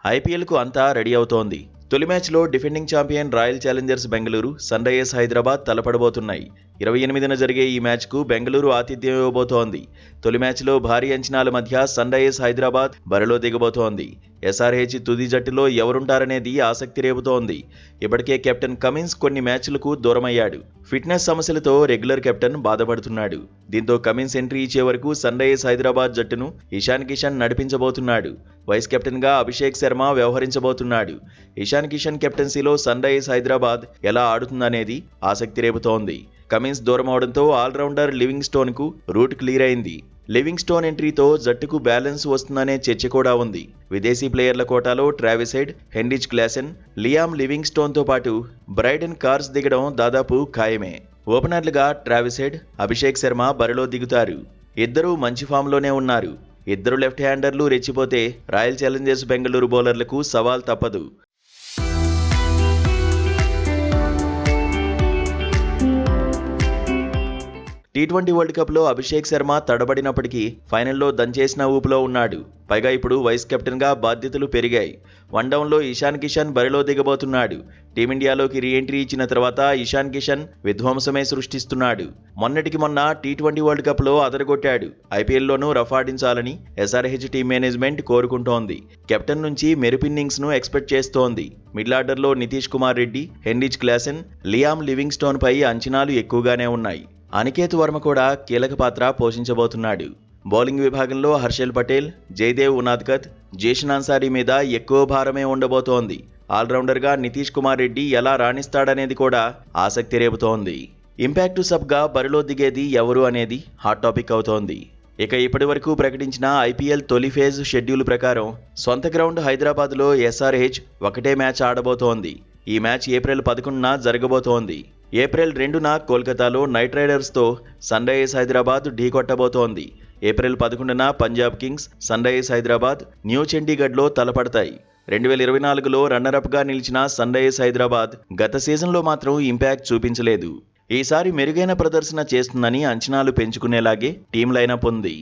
ఐపీఎల్కు అంతా రెడీ అవుతోంది. తొలి మ్యాచ్లో defending champion Royal Challengers Bengaluru, Sunrisers Hyderabad తలపడబోతున్నాయి. 28న జరిగే ఈ మ్యాచ్కు బెంగళూరు ఆతిథ్యం ఇవ్వబోతోంది. తొలి మ్యాచ్లో భారీ అంచనాల మధ్య సన్ రైజర్స్ హైదరాబాద్ బరిలో దిగబోతోంది. ఎస్ఆర్హెచ్ తుది జట్టులో ఎవరుంటారనేది ఆసక్తి రేపుతోంది. ఇప్పటికే కెప్టెన్ కమిన్స్ కొన్ని మ్యాచ్లకు దూరమయ్యాడు. ఫిట్నెస్ సమస్యలతో రెగ్యులర్ కెప్టెన్ బాధపడుతున్నాడు. దీంతో కమిన్స్ ఎంట్రీ ఇచ్చే వరకు సన్ రైజర్స్ హైదరాబాద్ జట్టును ఇషాన్ కిషన్ నడిపించబోతున్నాడు. వైస్ కెప్టెన్గా అభిషేక్ శర్మ వ్యవహరించబోతున్నాడు. ఇషాన్ కిషన్ కెప్టెన్సీలో సన్ రైజర్స్ హైదరాబాద్ ఎలా ఆడుతుందనేది ఆసక్తి రేపుతోంది. కమిన్స్ దూరం అవడంతో ఆల్రౌండర్ లివింగ్ స్టోన్కు రూట్ క్లియర్ అయింది. లివింగ్ స్టోన్ ఎంట్రీతో జట్టుకు బ్యాలెన్స్ వస్తుందనే చర్చ కూడా ఉంది. విదేశీ ప్లేయర్ల కోటాలో Travis Head, Heinrich Klaasen, Liam లివింగ్ స్టోన్తో పాటు బ్రైడెన్ కార్స్ దిగడం దాదాపు ఖాయమే. ఓపెనర్లుగా ట్రావిస్ హెడ్, అభిషేక్ శర్మ బరిలో దిగుతారు. ఇద్దరూ మంచి ఫామ్లోనే ఉన్నారు. ఇద్దరు లెఫ్ట్ హ్యాండర్లు రెచ్చిపోతే రాయల్ ఛాలెంజర్స్ బెంగళూరు బౌలర్లకు సవాల్ తప్పదు. టీ20 వరల్డ్ కప్లో అభిషేక్ శర్మ తడబడినప్పటికీ ఫైనల్లో దంచేసిన ఊపులో ఉన్నాడు. పైగా ఇప్పుడు వైస్ కెప్టెన్గా బాధ్యతలు పెరిగాయి. వన్డౌన్లో ఇషాన్ కిషన్ బరిలో దిగబోతున్నాడు. టీమిండియాలోకి రీఎంట్రీ ఇచ్చిన తర్వాత ఇషాన్ కిషన్ విధ్వంసమే సృష్టిస్తున్నాడు. మొన్నటికి మొన్న టీ20 వరల్డ్ కప్లో అదరగొట్టాడు. ఐపీఎల్లోనూ రఫాడించాలని ఎస్ఆర్హెచ్ టీమ్ మేనేజ్మెంట్ కోరుకుంటోంది. కెప్టెన్ నుంచి మెరుపిన్నింగ్స్ను ఎక్స్పెక్ట్ చేస్తోంది. మిడిల్ ఆర్డర్లో Nitish Kumar Reddy, Heinrich Klaasen, Liam లివింగ్ స్టోన్పై అంచనాలు ఎక్కువగానే ఉన్నాయి. అనికేత్ వర్మ కూడా కీలక పాత్ర పోషించబోతున్నాడు. బౌలింగ్ విభాగంలో హర్షల్ పటేల్, జయదేవ్ ఉనాద్కత్, జేషన్ అన్సారీ మీద ఎక్కువ భారమే ఉండబోతోంది. ఆల్రౌండర్గా నితీష్ కుమార్ రెడ్డి ఎలా రాణిస్తాడనేది కూడా ఆసక్తి రేపుతోంది. ఇంపాక్ట్ సబ్గా బరిలో దిగేది ఎవరు అనేది హాట్ టాపిక్ అవుతోంది. ఇక ఇప్పటి వరకు ప్రకటించిన ఐపీఎల్ తొలి ఫేజ్ షెడ్యూల్ ప్రకారం సొంత గ్రౌండ్ హైదరాబాద్లో ఎస్ఆర్హెచ్ ఒకటే మ్యాచ్ ఆడబోతోంది. ఈ మ్యాచ్ ఏప్రిల్ 11న జరగబోతోంది. ఏప్రిల్ 2న కోల్కతాలో నైట్ రైడర్స్తో సన్ రైజర్స్ హైదరాబాద్ ఢీకొట్టబోతోంది. ఏప్రిల్ 11న Punjab Kings, Sunrisers Hyderabad new చండీగఢ్లో తలపడతాయి. 2024లో రన్నరప్గా నిలిచిన సన్ రైజర్స్ హైదరాబాద్ గత సీజన్లో మాత్రం ఇంపాక్ట్ చూపించలేదు. ఈసారి మెరుగైన ప్రదర్శన చేస్తుందని అంచనాలు పెంచుకునేలాగే టీం లైనప్ ఉంది.